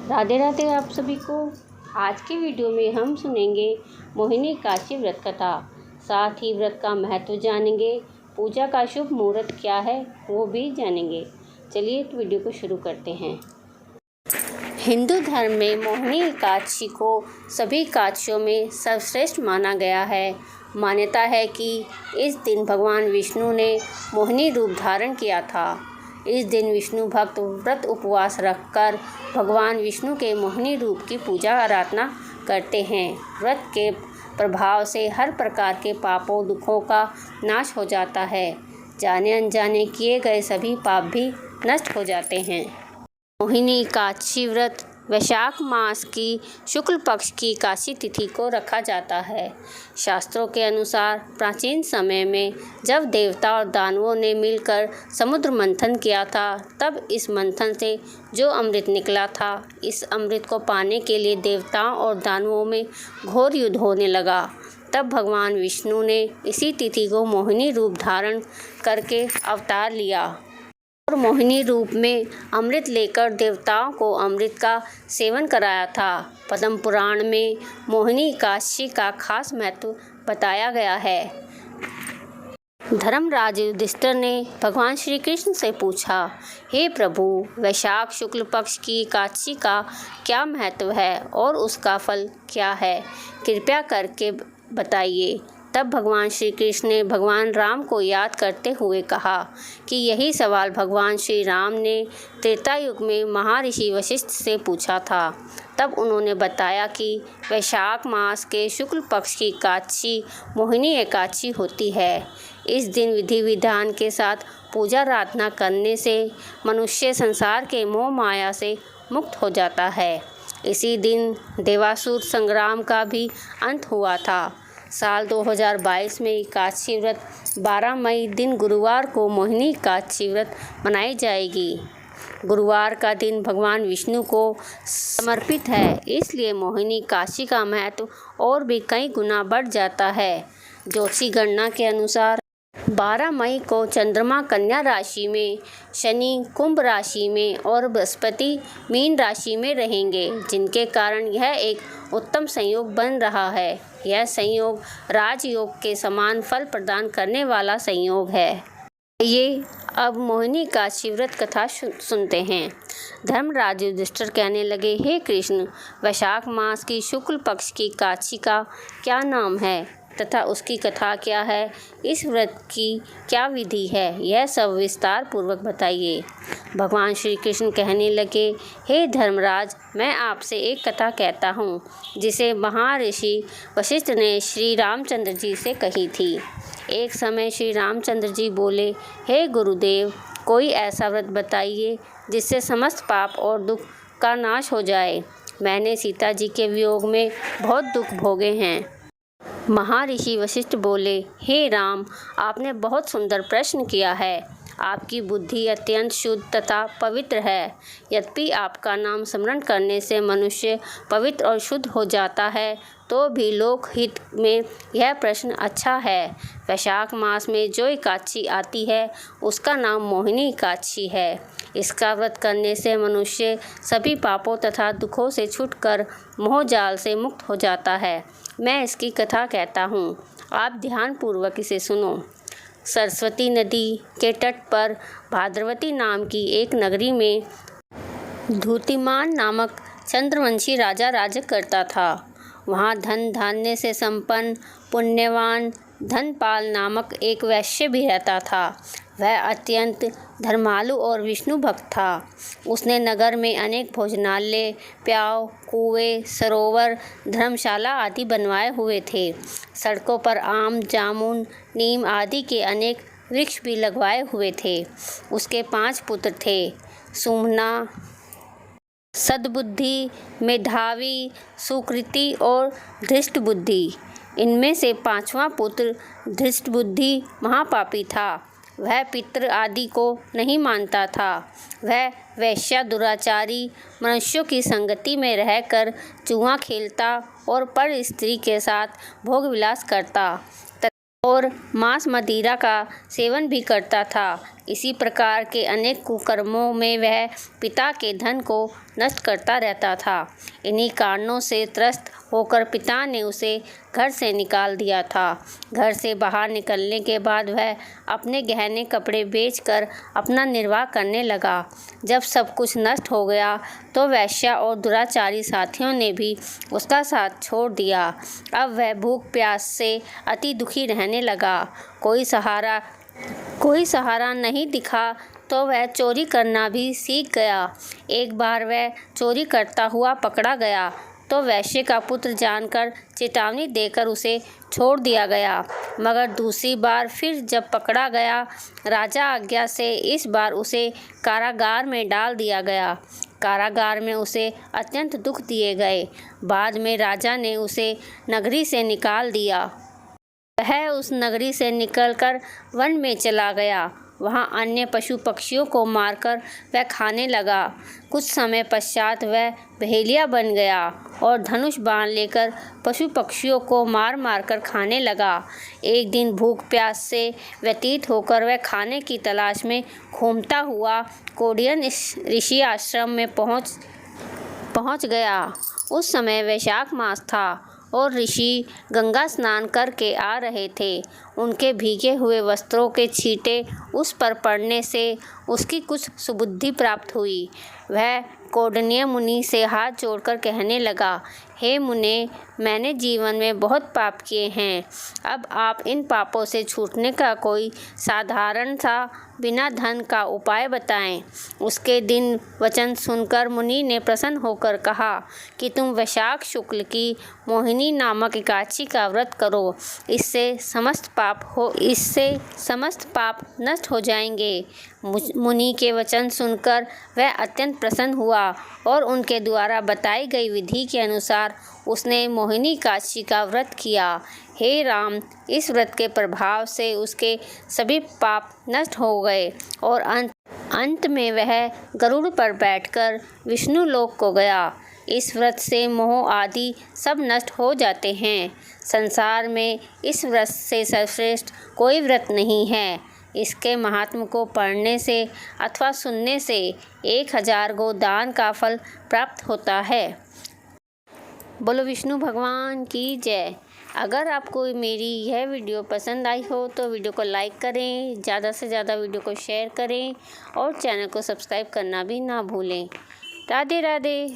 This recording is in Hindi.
राधे राधे आप सभी को। आज के वीडियो में हम सुनेंगे मोहिनी एकादशी व्रत कथा, साथ ही व्रत का महत्व जानेंगे। पूजा का शुभ मुहूर्त क्या है वो भी जानेंगे। चलिए तो वीडियो को शुरू करते हैं। हिंदू धर्म में मोहिनी एकादशी को सभी एकादशियों में सर्वश्रेष्ठ माना गया है। मान्यता है कि इस दिन भगवान विष्णु ने मोहिनी रूप धारण किया था। इस दिन विष्णु भक्त व्रत उपवास रखकर भगवान विष्णु के मोहिनी रूप की पूजा आराधना करते हैं। व्रत के प्रभाव से हर प्रकार के पापों दुखों का नाश हो जाता है। जाने अनजाने किए गए सभी पाप भी नष्ट हो जाते हैं। मोहिनी एकादशी व्रत वैशाख मास की शुक्ल पक्ष की एकादशी तिथि को रखा जाता है। शास्त्रों के अनुसार प्राचीन समय में जब देवता और दानवों ने मिलकर समुद्र मंथन किया था, तब इस मंथन से जो अमृत निकला था, इस अमृत को पाने के लिए देवताओं और दानवों में घोर युद्ध होने लगा। तब भगवान विष्णु ने इसी तिथि को मोहिनी रूप धारण करके अवतार लिया और मोहिनी रूप में अमृत लेकर देवताओं को अमृत का सेवन कराया था। पद्म पुराण में मोहिनी एकादशी का खास महत्व बताया गया है। धर्मराज युधिष्ठिर ने भगवान श्री कृष्ण से पूछा, हे प्रभु, वैशाख शुक्ल पक्ष की एकादशी का क्या महत्व है और उसका फल क्या है? कृपया करके बताइए। तब भगवान श्री कृष्ण ने भगवान राम को याद करते हुए कहा कि यही सवाल भगवान श्री राम ने त्रेता युग में महर्षि वशिष्ठ से पूछा था। तब उन्होंने बताया कि वैशाख मास के शुक्ल पक्ष की एकादशी मोहिनी एकादशी होती है। इस दिन विधि विधान के साथ पूजा आराधना करने से मनुष्य संसार के मोह माया से मुक्त हो जाता है। इसी दिन देवासुर संग्राम का भी अंत हुआ था। साल 2022 में एकादशी व्रत 12 मई दिन गुरुवार को मोहिनी एकादशी व्रत मनाई जाएगी। गुरुवार का दिन भगवान विष्णु को समर्पित है, इसलिए मोहिनी एकादशी का महत्व और भी कई गुना बढ़ जाता है। ज्योतिषी गणना के अनुसार 12 मई को चंद्रमा कन्या राशि में, शनि कुंभ राशि में और बृहस्पति मीन राशि में रहेंगे, जिनके कारण यह एक उत्तम संयोग बन रहा है। यह संयोग राजयोग के समान फल प्रदान करने वाला संयोग है। ये अब मोहिनी एकादशी व्रत कथा सुनते हैं। धर्मराज युधिष्ठिर कहने लगे, हे कृष्ण, वैशाख मास की शुक्ल पक्ष की एकादशी का क्या नाम है तथा उसकी कथा क्या है? इस व्रत की क्या विधि है? यह सब विस्तार पूर्वक बताइए। भगवान श्री कृष्ण कहने लगे, हे धर्मराज, मैं आपसे एक कथा कहता हूँ जिसे महर्षि वशिष्ठ ने श्री रामचंद्र जी से कही थी। एक समय श्री रामचंद्र जी बोले, हे गुरुदेव, कोई ऐसा व्रत बताइए जिससे समस्त पाप और दुख का नाश हो जाए। मैंने सीता जी के वियोग में बहुत दुख भोगे हैं। महर्षि वशिष्ठ बोले, हे राम, आपने बहुत सुंदर प्रश्न किया है। आपकी बुद्धि अत्यंत शुद्ध तथा पवित्र है। यद्यपि आपका नाम स्मरण करने से मनुष्य पवित्र और शुद्ध हो जाता है, तो भी लोक हित में यह प्रश्न अच्छा है। वैशाख मास में जो एकादशी आती है उसका नाम मोहिनी एकादशी है। इसका व्रत करने से मनुष्य सभी पापों तथा दुखों से छूटकर मोह जाल से मुक्त हो जाता है। मैं इसकी कथा कहता हूँ, आप ध्यानपूर्वक इसे सुनो। सरस्वती नदी के तट पर भाद्रवती नाम की एक नगरी में धूतिमान नामक चंद्रवंशी राजा राज्य करता था। वहाँ धन धान्य से संपन्न पुण्यवान धनपाल नामक एक वैश्य भी रहता था। वह अत्यंत धर्मालु और विष्णु भक्त था। उसने नगर में अनेक भोजनालय, प्याव, कुएं, सरोवर, धर्मशाला आदि बनवाए हुए थे। सड़कों पर आम, जामुन, नीम आदि के अनेक वृक्ष भी लगवाए हुए थे। उसके 5 पुत्र थे, सुमना, सद्बुद्धि, मेधावी, सुकृति और धृष्टबुद्धि। इनमें से 5वां पुत्र धृष्टबुद्धि महापापी था। वह पितृ आदि को नहीं मानता था। वह वैश्या दुराचारी मनुष्यों की संगति में रहकर जुआ खेलता और पर स्त्री के साथ भोग विलास करता और मांस मदिरा का सेवन भी करता था। इसी प्रकार के अनेक कुकर्मों में वह पिता के धन को नष्ट करता रहता था। इन्हीं कारणों से त्रस्त होकर पिता ने उसे घर से निकाल दिया था। घर से बाहर निकलने के बाद वह अपने गहने कपड़े बेचकर अपना निर्वाह करने लगा। जब सब कुछ नष्ट हो गया तो वेश्या और दुराचारी साथियों ने भी उसका साथ छोड़ दिया। अब वह भूख प्यास से अति दुखी रहने लगा। कोई सहारा नहीं दिखा तो वह चोरी करना भी सीख गया। एक बार वह चोरी करता हुआ पकड़ा गया तो वैश्य का पुत्र जानकर चेतावनी देकर उसे छोड़ दिया गया। मगर दूसरी बार फिर जब पकड़ा गया, राजा आज्ञा से इस बार उसे कारागार में डाल दिया गया। कारागार में उसे अत्यंत दुख दिए गए। बाद में राजा ने उसे नगरी से निकाल दिया। वह उस नगरी से निकलकर वन में चला गया। वहाँ अन्य पशु पक्षियों को मारकर वह खाने लगा। कुछ समय पश्चात वह बहेलिया बन गया और धनुष बाण लेकर पशु पक्षियों को मार मार कर खाने लगा। एक दिन भूख प्यास से व्यतीत होकर वह खाने की तलाश में घूमता हुआ कोडियन ऋषि आश्रम में पहुँच गया। उस समय वैशाख मास था और ऋषि गंगा स्नान करके आ रहे थे। उनके भीगे हुए वस्त्रों के छींटे उस पर पड़ने से उसकी कुछ सुबुद्धि प्राप्त हुई। वह कौंडिन्य मुनि से हाथ जोड़कर कहने लगा, हे मुने, मैंने जीवन में बहुत पाप किए हैं। अब आप इन पापों से छूटने का कोई साधारण सा बिना धन का उपाय बताएं। उसके दिन वचन सुनकर मुनि ने प्रसन्न होकर कहा कि तुम वैशाख शुक्ल की मोहिनी नामक एकादशी का व्रत करो। इससे समस्त पाप नष्ट हो जाएंगे। मुनि के वचन सुनकर वह अत्यंत प्रसन्न हुआ और उनके द्वारा बताई गई विधि के अनुसार उसने मोहिनी एकादशी का व्रत किया। हे राम, इस व्रत के प्रभाव से उसके सभी पाप नष्ट हो गए और अंत में वह गरुड़ पर बैठकर विष्णु लोक को गया। इस व्रत से मोह आदि सब नष्ट हो जाते हैं। संसार में इस व्रत से सर्वश्रेष्ठ कोई व्रत नहीं है। इसके महात्म को पढ़ने से अथवा सुनने से 1000 गोदान का फल प्राप्त होता है। बोलो विष्णु भगवान की जय। अगर आपको मेरी यह वीडियो पसंद आई हो तो वीडियो को लाइक करें, ज़्यादा से ज़्यादा वीडियो को शेयर करें और चैनल को सब्सक्राइब करना भी ना भूलें। राधे राधे।